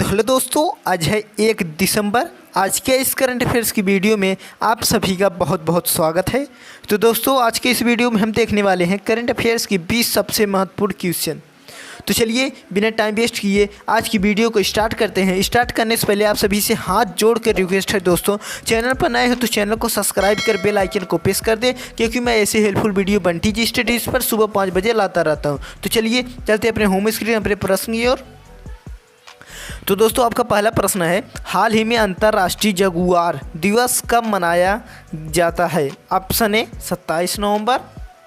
तो हेलो दोस्तों, आज है 1 दिसंबर। आज के इस करंट अफेयर्स की वीडियो में आप सभी का बहुत बहुत स्वागत है। तो दोस्तों, आज के इस वीडियो में हम देखने वाले हैं करंट अफेयर्स की 20 सबसे महत्वपूर्ण क्वेश्चन। तो चलिए बिना टाइम वेस्ट किए आज की वीडियो को स्टार्ट करते हैं। स्टार्ट करने से पहले आप सभी से हाथ जोड़ कर रिक्वेस्ट है दोस्तों, चैनल पर नए हो तो चैनल को सब्सक्राइब कर बेल आइकन को प्रेस कर दें, क्योंकि मैं ऐसे हेल्पफुल वीडियो बंटी जी स्टडीज़ पर सुबह 5 बजे लाता रहता हूँ। तो चलिए चलते अपने होम स्क्रीन अपने प्रश्न की ओर। तो दोस्तों, आपका पहला प्रश्न है, हाल ही में अंतर्राष्ट्रीय जगुआर दिवस कब मनाया जाता है? ऑप्शन ए 27 नवंबर,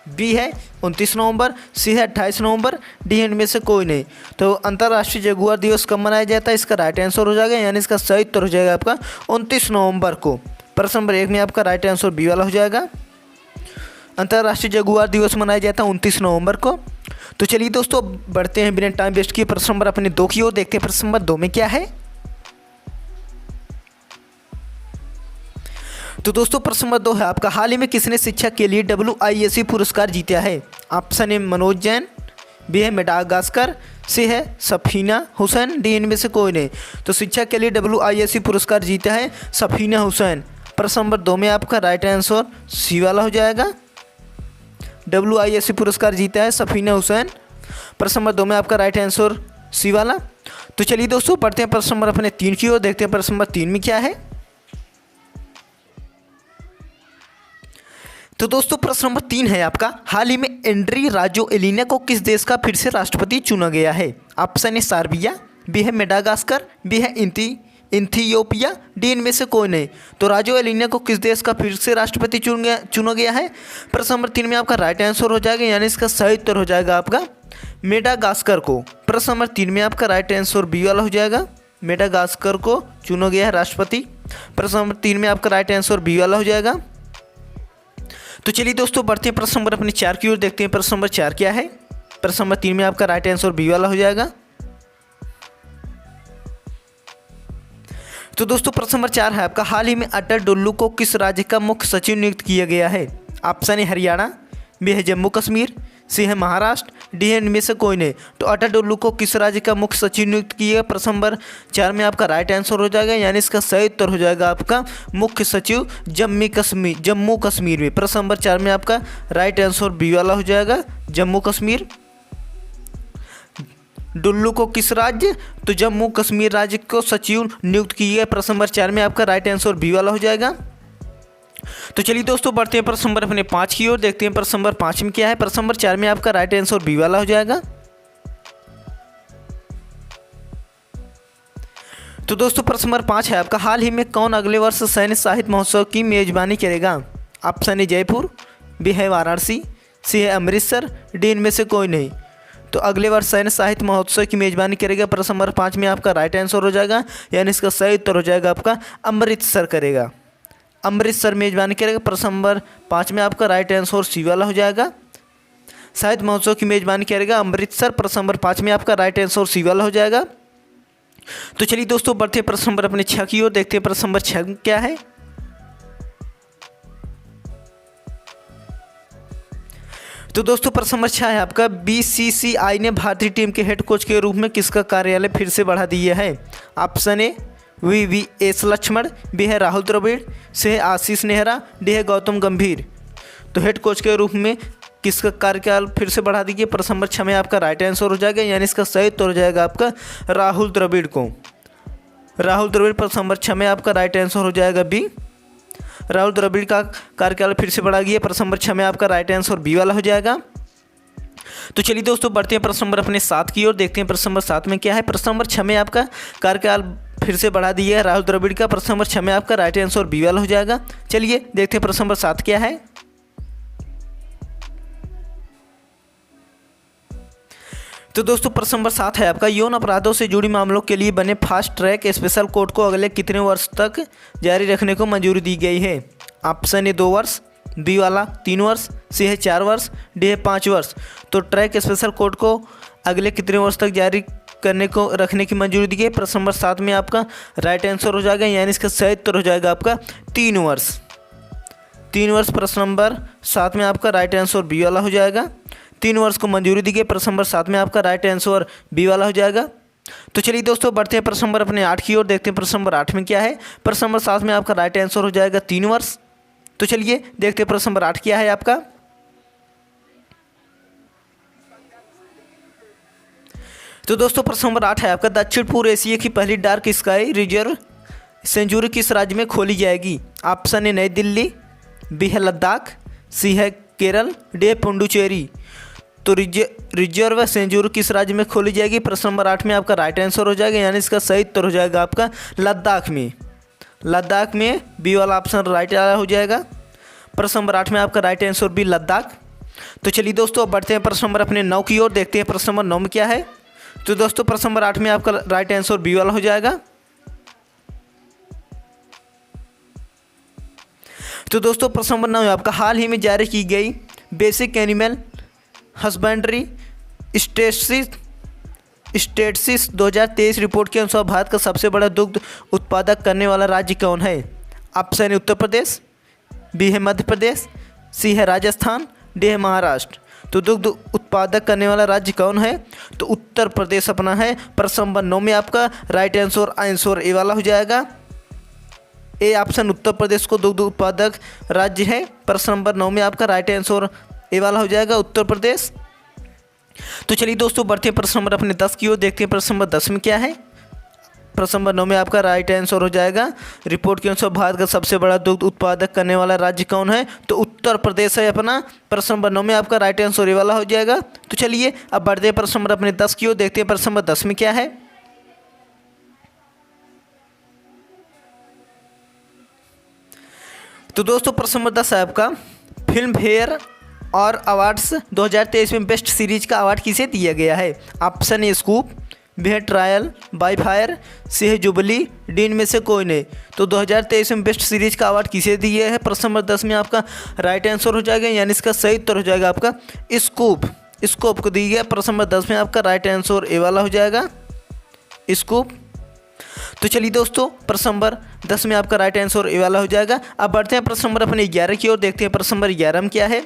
बी है 29 नवंबर, सी है 28 नवंबर, डी है इनमें से कोई नहीं। तो अंतर्राष्ट्रीय जगुआर दिवस कब मनाया जाता है, इसका राइट आंसर हो जाएगा, यानी इसका सही उत्तर हो जाएगा आपका 29 नवंबर को। प्रश्न नंबर 1 में आपका राइट आंसर बी वाला हो जाएगा। अंतर्राष्ट्रीय जगुआर दिवस मनाया जाता है 29 नवंबर को। तो चलिए दोस्तों, बढ़ते हैं बिना टाइम वेस्ट किए प्रश्न नंबर अपने 2 की ओर। देखते हैं प्रश्न नंबर 2 में क्या है। तो दोस्तों, प्रश्न नंबर 2 है आपका, हाल ही में किसने शिक्षा के लिए WISE पुरस्कार जीता है? Option A Manoj Jain, B है मेडागास्कर, सी है सफीना हुसैन, डी इनमें से कोई नहीं। तो शिक्षा के लिए WISE पुरस्कार जीता है सफीना हुसैन। प्रश्न नंबर 2 में आपका राइट आंसर सी वाला हो जाएगा। WISE पुरस्कार जीता है सफीना हुसैन। प्रश्न नंबर 2 में आपका राइट आंसर सी वाला। तो चलिए दोस्तों, पढ़ते हैं प्रश्न नंबर अपने 3 की ओर। देखते हैं प्रश्न नंबर 3 में क्या है। तो दोस्तों, प्रश्न नंबर 3 है आपका, हाल ही में एंड्री राजोएलिना को किस देश का फिर से राष्ट्रपति चुना गया है? ऑप्शन ए सर्बिया, बी है मेडागास्कर, बी है इथियोपिया, डी इनमें से कोई नहीं। तो राजोएलिना को किस देश का फिर से राष्ट्रपति चुना गया है? प्रश्न नंबर 3 में आपका राइट आंसर हो जाएगा, यानी इसका सही उत्तर हो जाएगा आपका मेडागास्कर को। प्रश्न नंबर 3 में आपका राइट आंसर बी वाला हो जाएगा। मेडागास्कर को चुना गया है राष्ट्रपति। प्रश्न नंबर 3 में आपका राइट आंसर बी वाला हो जाएगा। तो चलिए दोस्तों, बढ़ते हैं प्रश्न नंबर अपने 4 की ओर। देखते हैं प्रश्न नंबर 4 क्या है। प्रश्न नंबर 3 में आपका राइट आंसर बी वाला हो जाएगा। तो दोस्तों, प्रश्न नंबर 4 है आपका, हाल ही में अटल डुल्लू को किस राज्य का मुख्य सचिव नियुक्त किया गया है? ऑप्शन ए हरियाणा, बी है जम्मू कश्मीर, सी है महाराष्ट्र, डी है इनमें से कोई नहीं। तो अटल डुल्लू को किस राज्य का मुख्य सचिव नियुक्त किया गया? प्रश्न नंबर 4 में आपका राइट आंसर हो जाएगा, यानी इसका सही उत्तर हो जाएगा आपका मुख्य सचिव जम्मू कश्मीर में। प्रश्न नंबर 4 में आपका राइट आंसर बी वाला हो जाएगा, जम्मू कश्मीर। डुल्लू को किस राज्य? तो जम्मू कश्मीर राज्य को सचिव नियुक्त किया गया। प्रश्न नंबर 4 में आपका राइट आंसर बी वाला हो जाएगा। तो चलिए दोस्तों, बढ़ते हैं प्रश्न नंबर अपने 5 की ओर। देखते हैं प्रश्न नंबर 5 में क्या है। प्रश्न नंबर 4 में आपका राइट आंसर बी वाला हो जाएगा। तो दोस्तों, प्रश्न नंबर 5 है आपका, हाल ही में कौन अगले वर्ष सैन्य साहित्य महोत्सव की मेजबानी करेगा? ऑप्शन ए जयपुर, बी है वाराणसी, सी है अमृतसर, डी इनमें से कोई नहीं। तो अगले वर्ष सैन्य साहित्य महोत्सव की मेजबानी करेगा। प्रश्न नंबर 5 में आपका राइट आंसर हो जाएगा, यानी इसका सही उत्तर हो जाएगा आपका अमृतसर करेगा। अमृतसर मेजबानी करेगा। प्रश्न नंबर 5 में आपका राइट आंसर सी वाला हो जाएगा। साहित्य महोत्सव की मेजबानी करेगा अमृतसर। प्रश्न नंबर 5 में आपका राइट आंसर सी वाला हो जाएगा। तो चलिए दोस्तों, बढ़ते हैं प्रश्न नंबर अपने 6 की ओर। देखते हैं प्रश्न नंबर 6 क्या है। तो दोस्तों, प्रश्न नंबर 6 है आपका, BCCI ने भारतीय टीम के हेड कोच के रूप में किसका कार्यालय फिर से बढ़ा दिया है? Option A VVS Laxman, B है राहुल द्रविड़, सी है आशीष नेहरा, डी है गौतम गंभीर। तो हेड कोच के रूप में किसका कार्यकाल फिर से बढ़ा दीजिए? प्रश्न नंबर 6 में आपका राइट आंसर हो जाएगा, यानी इसका सही उत्तर हो जाएगा आपका राहुल द्रविड़ को। राहुल द्रविड़ प्रश्न नंबर 6 में आपका राइट आंसर हो जाएगा बी। राहुल द्रविड़ का कार्यकाल फिर से बढ़ा गया। प्रश्न नंबर 6 में आपका राइट आंसर बी वाला हो जाएगा। तो चलिए दोस्तों, बढ़ते हैं प्रश्न नंबर अपने 7 की ओर। देखते हैं प्रश्न नंबर 7 में क्या है। प्रश्न नंबर 6 में आपका कार्यकाल फिर से बढ़ा दिया है राहुल द्रविड़ का। प्रश्न नंबर 6 में आपका राइट आंसर बी वाला हो जाएगा। चलिए देखते हैं प्रश्न नंबर 7 क्या है। तो दोस्तों, प्रश्न नंबर 7 है आपका, यौन अपराधों से जुड़ी मामलों के लिए बने फास्ट ट्रैक स्पेशल कोर्ट को अगले कितने वर्ष तक जारी रखने को मंजूरी दी गई है? ऑप्शन ए 2 वर्ष, बी वाला 3 वर्ष, सी है 4 वर्ष, डी है 5 वर्ष। तो ट्रैक स्पेशल कोर्ट को अगले कितने वर्ष तक जारी रखने की मंजूरी दी गई? प्रश्न नंबर 7 में आपका राइट आंसर हो जाएगा, यानी इसका सही उत्तर हो जाएगा आपका 3 वर्ष। 3 वर्ष प्रश्न नंबर 7 में आपका राइट आंसर बी वाला हो जाएगा। 3 वर्ष को मंजूरी दी गई। प्रश्न नंबर 7 में आपका राइट आंसर बी वाला हो जाएगा। तो चलिए दोस्तों बढ़ते हैं प्रश्न नंबर अपने 8 की ओर, देखते हैं प्रश्न नंबर 8 में क्या है। प्रश्न नंबर 7 में आपका राइट आंसर हो जाएगा 3 वर्ष। तो चलिए देखते हैं प्रश्न नंबर 8 क्या है आपका। तो दोस्तों प्रश्न नंबर 8 है आपका, दक्षिण पूर्व एशिया की पहली डार्क स्काई रिजर्व सेंचुरी किस राज्य में खोली जाएगी। ऑप्शन ए नई दिल्ली, बी है लद्दाख, सी है केरल, डी है पुडुचेरी। तो रिजर्व सेंचुरी किस राज्य में खोली जाएगी। प्रश्न नंबर 8 में आपका राइट आंसर हो जाएगा, यानी इसका सही उत्तर हो जाएगा आपका लद्दाख में। लद्दाख में बी वाला ऑप्शन राइट हो जाएगा। प्रश्न नंबर 8 में आपका राइट आंसर बी लद्दाख। तो चलिए दोस्तों अब बढ़ते हैं प्रश्न नंबर अपने 9 की ओर, देखते हैं प्रश्न नंबर 9 में क्या है। तो दोस्तों प्रश्न नंबर 8 में आपका राइट आंसर बी वाला हो जाएगा। तो दोस्तों प्रश्न नंबर 9 में आपका हाल ही में जारी की गई बेसिक एनिमल हस्बेंड्री स्टेटसिस 2023 रिपोर्ट के अनुसार भारत का सबसे बड़ा दुग्ध उत्पादक करने वाला राज्य कौन है। ऑप्शन ए उत्तर प्रदेश, बी है मध्य प्रदेश, सी है राजस्थान, डी है महाराष्ट्र। तो दुग्ध उत्पादक करने वाला राज्य कौन है। तो उत्तर प्रदेश अपना है। प्रश्न नंबर 9 में आपका राइट आंसर ए वाला हो जाएगा। ए ऑप्शन उत्तर प्रदेश को दुग्ध उत्पादक राज्य है। प्रश्न नंबर 9 में आपका राइट आंसर ए वाला हो जाएगा, उत्तर प्रदेश। तो चलिए दोस्तों बढ़ते हैं प्रश्न नंबर अपने 10 की ओर, देखते हैं प्रश्न नंबर 10 में क्या है। प्रश्न नंबर 9 में आपका राइट आंसर हो जाएगा, रिपोर्ट के अनुसार भारत का सबसे बड़ा दुग्ध उत्पादक करने वाला राज्य कौन है। तो उत्तर प्रदेश है अपना। प्रश्न नंबर 9 में आपका राइट आंसर ए वाला हो जाएगा। तो चलिए अब बढ़ते हैं प्रश्न नंबर अपने 10 की ओर, देखते हैं प्रश्न नंबर 10 में क्या है। तो दोस्तों प्रश्न नंबर 10 है आपका, फिल्म फेयर और अवार्ड्स 2023 में बेस्ट सीरीज का अवार्ड किसे दिया गया है। ऑप्शन ए स्कूप, बी है ट्रायल बाय फायर, सी है जुबली, डी में से कोई नहीं। तो 2023 में बेस्ट सीरीज का अवार्ड किसे दिया है। प्रश्न नंबर 10 में आपका राइट आंसर हो जाएगा, यानी इसका सही उत्तर हो जाएगा आपका स्कूप को दिया गया। प्रश्न नंबर 10 में आपका राइट आंसर ए वाला हो जाएगा, स्कूप। तो चलिए दोस्तों प्रश्न नंबर 10 में आपका राइट आंसर ए वाला हो जाएगा। अब बढ़ते हैं प्रश्न नंबर अपने 11 की ओर, देखते हैं प्रश्न नंबर 11 में क्या है।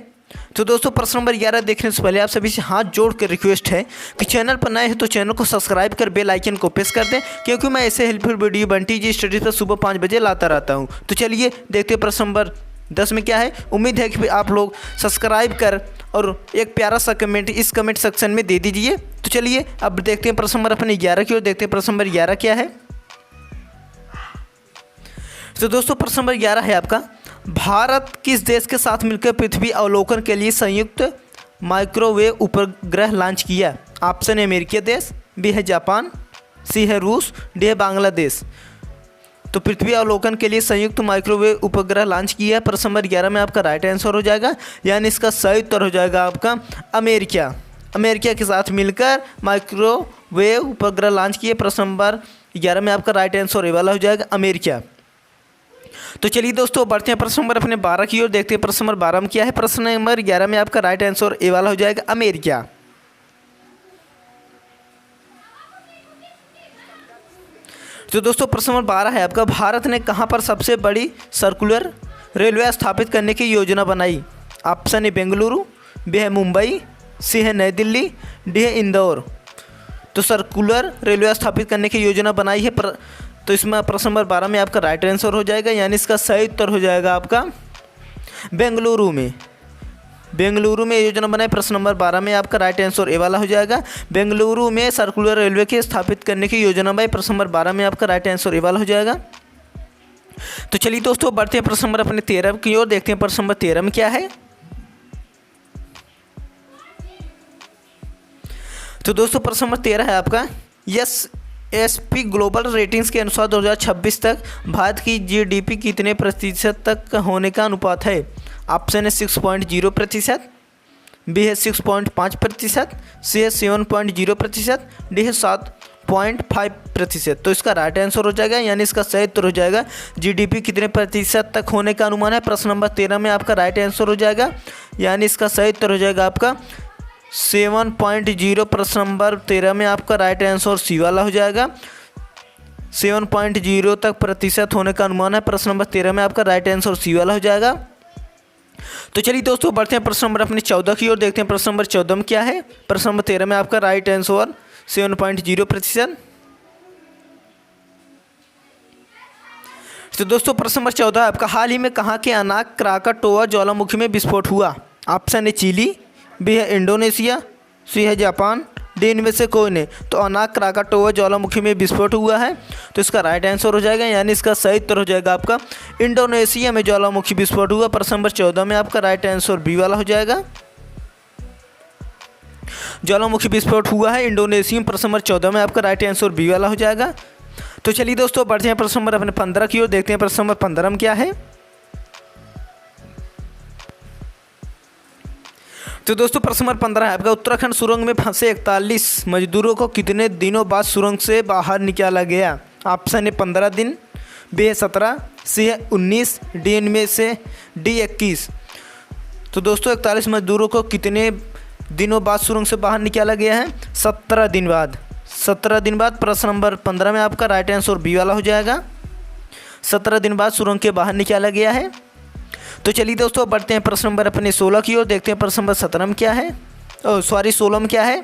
तो दोस्तों प्रश्न नंबर 11 देखने से पहले आप सभी से हाथ जोड़ कर रिक्वेस्ट है कि चैनल पर नए हैं तो चैनल को सब्सक्राइब कर बेल आइकन को प्रेस कर दें, क्योंकि मैं ऐसे हेल्पफुल वीडियो बंटी जी स्टडीज पर सुबह 5 बजे लाता रहता हूं। तो चलिए देखते हैं प्रश्न नंबर 10 में क्या है। उम्मीद है कि आप लोग सब्सक्राइब कर और एक प्यारा सा कमेंट इस कमेंट सेक्शन में दे दीजिए। तो चलिए अब देखते हैं प्रश्न नंबर अपने 11 की ओर, देखते हैं प्रश्न नंबर 11 क्या है। तो दोस्तों प्रश्न नंबर 11 है आपका, भारत किस देश के साथ मिलकर पृथ्वी अवलोकन के लिए संयुक्त माइक्रोवेव उपग्रह लॉन्च किया। ऑप्शन ए अमेरिकी देश, बी है जापान, सी है रूस, डी है बांग्लादेश। तो पृथ्वी अवलोकन के लिए संयुक्त माइक्रोवेव उपग्रह लॉन्च किया है। प्रश्न नंबर 11 में आपका राइट आंसर हो जाएगा, यानी इसका सही उत्तर हो जाएगा आपका अमेरिका के साथ मिलकर माइक्रोवेव उपग्रह लॉन्च किए। प्रश्न नंबर 11 में आपका राइट आंसर ए वाला हो जाएगा, अमेरिका। तो चलिए दोस्तों बढ़ते हैं प्रश्न नंबर अपने 12 की ओर, देखते हैं प्रश्न नंबर 12 में क्या है। प्रश्न नंबर 11 में आपका राइट आंसर ए वाला हो जाएगा, अमेरिका। तो दोस्तों प्रश्न नंबर 12 है आपका, भारत ने कहां पर सबसे बड़ी सर्कुलर रेलवे स्थापित करने की योजना बनाई। ऑप्शन ए बेंगलुरु, बी है मुंबई, सी है नई दिल्ली, डी है इंदौर। तो सर्कुलर रेलवे स्थापित करने की योजना बनाई है तो इसमें प्रश्न नंबर 12 में आपका राइट आंसर हो जाएगा, यानी इसका सही उत्तर हो जाएगा आपका बेंगलुरु में योजना बनाई। प्रश्न नंबर 12 में आपका राइट आंसर ए वाला हो जाएगा, बेंगलुरु में सर्कुलर रेलवे की स्थापित करने की योजना बनाई। प्रश्न नंबर 12 में आपका राइट आंसर ए वाला हो जाएगा। तो चलिए दोस्तों बढ़ते हैं प्रश्न नंबर अपने 13 की ओर, देखते हैं प्रश्न नंबर 13 में क्या है। तो दोस्तों प्रश्न नंबर 13 है आपका, एसपी ग्लोबल रेटिंग्स के अनुसार 2026 तक भारत की जीडीपी कितने प्रतिशत तक होने का अनुपात है। ऑप्शन है 6.0%, बी है 6.5%, सी है 7.0%, डी है 7.5%। तो इसका राइट आंसर हो जाएगा, यानी इसका सही उत्तर हो जाएगा जीडीपी कितने प्रतिशत तक होने का अनुमान है। प्रश्न नंबर 13 में आपका राइट आंसर हो जाएगा, यानी इसका सही उत्तर हो जाएगा आपका 7.0। प्रश्न नंबर 13 में आपका राइट आंसर सी वाला हो जाएगा, 7.0 तक प्रतिशत होने का अनुमान है। प्रश्न नंबर 13 में आपका राइट आंसर सी वाला हो जाएगा। तो चलिए दोस्तों बढ़ते हैं प्रश्न नंबर अपने 14 की ओर, देखते हैं प्रश्न नंबर 14 में क्या है। प्रश्न नंबर 13 में आपका राइट आंसर 7.0%। तो दोस्तों प्रश्न नंबर 14 आपका, हाल ही में कहाँ के अनाक क्राकाटोआ ज्वालामुखी में विस्फोट हुआ? ऑप्शन ए चिली, बी है इंडोनेशिया, सी है जापान, डी इनमें से कोई नहीं। तो अनाक क्राकाटोआ ज्वालामुखी में विस्फोट हुआ है, तो इसका राइट आंसर हो जाएगा, यानी इसका सही उत्तर हो जाएगा आपका इंडोनेशिया में ज्वालामुखी विस्फोट हुआ। प्रश्न नंबर 14 में आपका राइट आंसर बी वाला हो जाएगा, ज्वालामुखी विस्फोट हुआ है इंडोनेशिया में। प्रश्न नंबर 14 में आपका राइट आंसर बी वाला हो जाएगा। तो चलिए दोस्तों बढ़ते हैं प्रश्न नंबर अपने 15 की ओर, देखते हैं प्रश्न नंबर 15 में क्या है। तो दोस्तों प्रश्न नंबर 15 है आपका, उत्तराखंड सुरंग में फंसे 41 मजदूरों को कितने दिनों बाद सुरंग से बाहर निकाला गया? ऑप्शन ए 15 दिन, बी है 17, सी है 19, डी इनमें से डी 21। तो दोस्तों 41 मजदूरों को कितने दिनों बाद सुरंग से बाहर निकाला गया है? 17 दिन बाद। 17 दिन बाद प्रश्न नंबर 15 में आपका राइट आंसर बी वाला हो जाएगा, 17 दिन बाद सुरंग के बाहर निकाला गया है। तो चलिए दोस्तों बढ़ते हैं प्रश्न नंबर अपने 16 की ओर, देखते हैं प्रश्न नंबर 17 में क्या है, 16 में क्या है।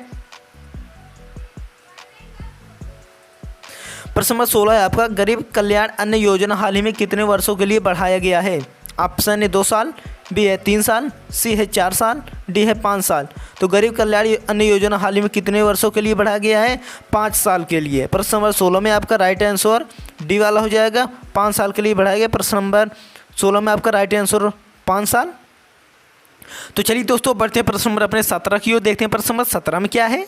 प्रश्न नंबर 16 है आपका, गरीब कल्याण अन्न योजना हाल ही में कितने वर्षों के लिए बढ़ाया गया है? ऑप्शन ए 2 साल, बी है 3 साल, सी है 4 साल, डी है 5 साल। तो गरीब कल्याण अन्न योजना हाल ही में कितने वर्षों के लिए बढ़ाया गया है? 5 साल के लिए। प्रश्न नंबर 16 में आपका राइट आंसर डी वाला हो जाएगा, 5 साल के लिए बढ़ाया गया। प्रश्न नंबर 16 में आपका राइट आंसर 5 साल। तो चलिए दोस्तों बढ़ते हैं प्रश्न नंबर अपने 17 की ओर, देखते हैं प्रश्न नंबर 17 में क्या है।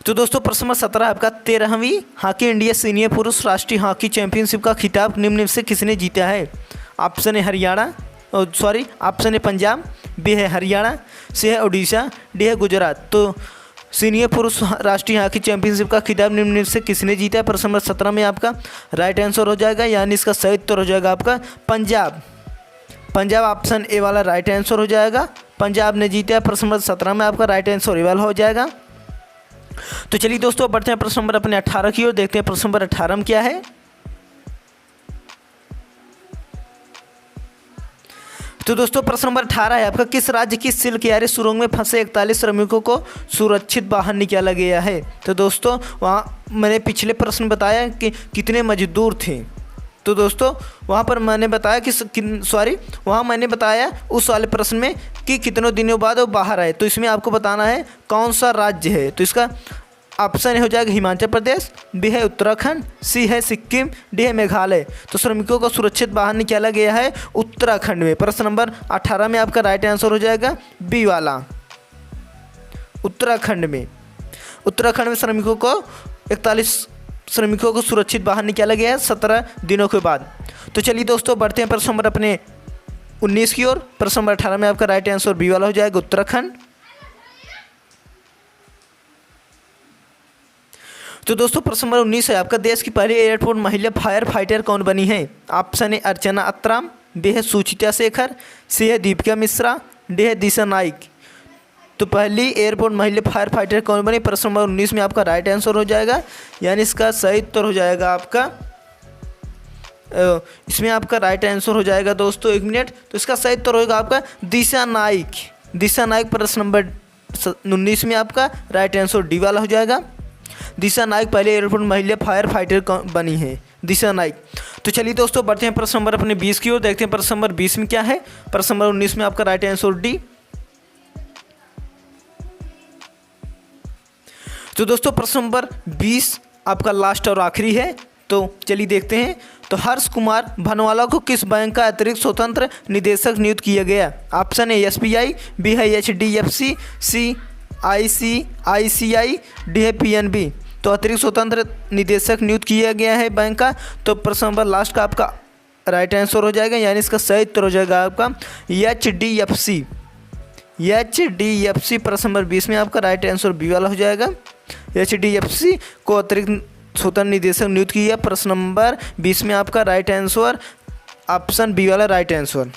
तो दोस्तों प्रश्न नंबर 17 आपका, 13वीं हॉकी इंडिया सीनियर पुरुष राष्ट्रीय हॉकी चैंपियनशिप का खिताब निम्न से किसने जीता है? Option A Haryana, option A Punjab, B है हरियाणा, सी है उड़ीसा, डी है गुजरात। तो सीनियर पुरुष राष्ट्रीय हॉकी चैंपियनशिप का खिताब निम्न से किसने जीता है? प्रश्न नंबर 17 में आपका राइट आंसर हो जाएगा, यानी इसका सही उत्तर हो जाएगा आपका पंजाब। पंजाब ऑप्शन ए वाला राइट आंसर हो जाएगा, पंजाब ने जीता है। प्रश्न नंबर 17 में आपका राइट आंसर ए वाला हो जाएगा। तो चलिए दोस्तों बढ़ते हैं प्रश्न नंबर अपने 18 की ओर, देखते हैं प्रश्न नंबर 18 में क्या है। तो दोस्तों प्रश्न नंबर 18 है आपका, किस राज्य की सिल्क यारी सुरंग में फंसे 41 श्रमिकों को सुरक्षित बाहर निकाला गया है? तो दोस्तों वहाँ मैंने पिछले प्रश्न बताया कि कितने मजदूर थे, तो दोस्तों वहाँ पर मैंने बताया कि वहाँ मैंने बताया उस वाले प्रश्न में कि कितनों दिनों बाद वो बाहर आए। तो इसमें आपको बताना है कौन सा राज्य है। तो इसका ऑप्शन हो जाएगा हिमाचल प्रदेश, बी है उत्तराखंड, सी है सिक्किम, डी है मेघालय। तो श्रमिकों को सुरक्षित बाहर निकाला गया है उत्तराखंड में। प्रश्न नंबर 18 में आपका राइट आंसर हो जाएगा बी वाला, उत्तराखंड में। उत्तराखंड में श्रमिकों को 41 श्रमिकों को सुरक्षित बाहर निकाला गया है 17 दिनों के बाद। तो चलिए दोस्तों बढ़ते हैं प्रश्न नंबर अपने 19 की ओर। प्रश्न नंबर 18 में आपका राइट आंसर बी वाला हो जाएगा, उत्तराखंड। तो दोस्तों प्रश्न नंबर 19 है आपका, देश की पहली एयरपोर्ट महिला फायर फाइटर कौन बनी है? Option A Archana Atram, B है सुचिता शेखर, सी है दीपिका मिश्रा, डी है दिशा नाइक। तो पहली एयरपोर्ट महिला फायर फाइटर कौन बनी? प्रश्न नंबर 19 में आपका राइट आंसर हो जाएगा, यानी इसका सही उत्तर हो जाएगा आपका इसमें आपका राइट आंसर हो जाएगा दोस्तों 1 मिनट। तो इसका सही उत्तर होगा आपका दिशा नाइक। दिशा नाइक प्रश्न नंबर 19 में आपका राइट आंसर डी वाला हो जाएगा। दिशा नाइक पहले एयरपोर्ट महिला फायर फाइटर बनी है, दिशा नाइक। तो चलिए दोस्तों बढ़ते हैं प्रश्न नंबर अपने 20 की ओर, देखते हैं प्रश्न नंबर 20 में क्या है। प्रश्न नंबर 19 में आपका राइट आंसर डी। तो दोस्तों प्रश्न नंबर 20 आपका लास्ट और आखिरी है, तो चलिए देखते हैं। तो हर्ष कुमार भनवाला को किस बैंक का अतिरिक्त स्वतंत्र निदेशक नियुक्त किया गया? ऑप्शन ए SBI, बी है HDFC, सी ICICI, डी है PNB। तो अतिरिक्त स्वतंत्र निदेशक नियुक्त किया गया है बैंक का। तो प्रश्न नंबर लास्ट का आपका राइट आंसर हो जाएगा, यानी इसका सही उत्तर हो जाएगा आपका HDFC। प्रश्न नंबर 20 में आपका राइट आंसर बी वाला हो जाएगा। HDFC को अतिरिक्त स्वतंत्र निदेशक नियुक्त किया। प्रश्न नंबर 20 में आपका राइट आंसर ऑप्शन बी वाला राइट आंसर।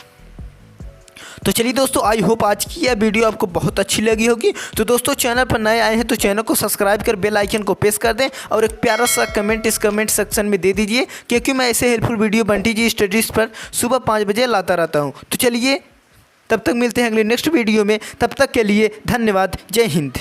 तो चलिए दोस्तों आई होप आज की यह वीडियो आपको बहुत अच्छी लगी होगी। तो दोस्तों चैनल पर नए आए हैं तो चैनल को सब्सक्राइब कर बेल आइकन को प्रेस कर दें और एक प्यारा सा कमेंट इस कमेंट सेक्शन में दे दीजिए, क्योंकि मैं ऐसे हेल्पफुल वीडियो बंटी जी स्टडीज़ पर सुबह 5 बजे लाता रहता हूँ। तो चलिए तब तक मिलते हैं अगले नेक्स्ट वीडियो में, तब तक के लिए धन्यवाद। जय हिंद।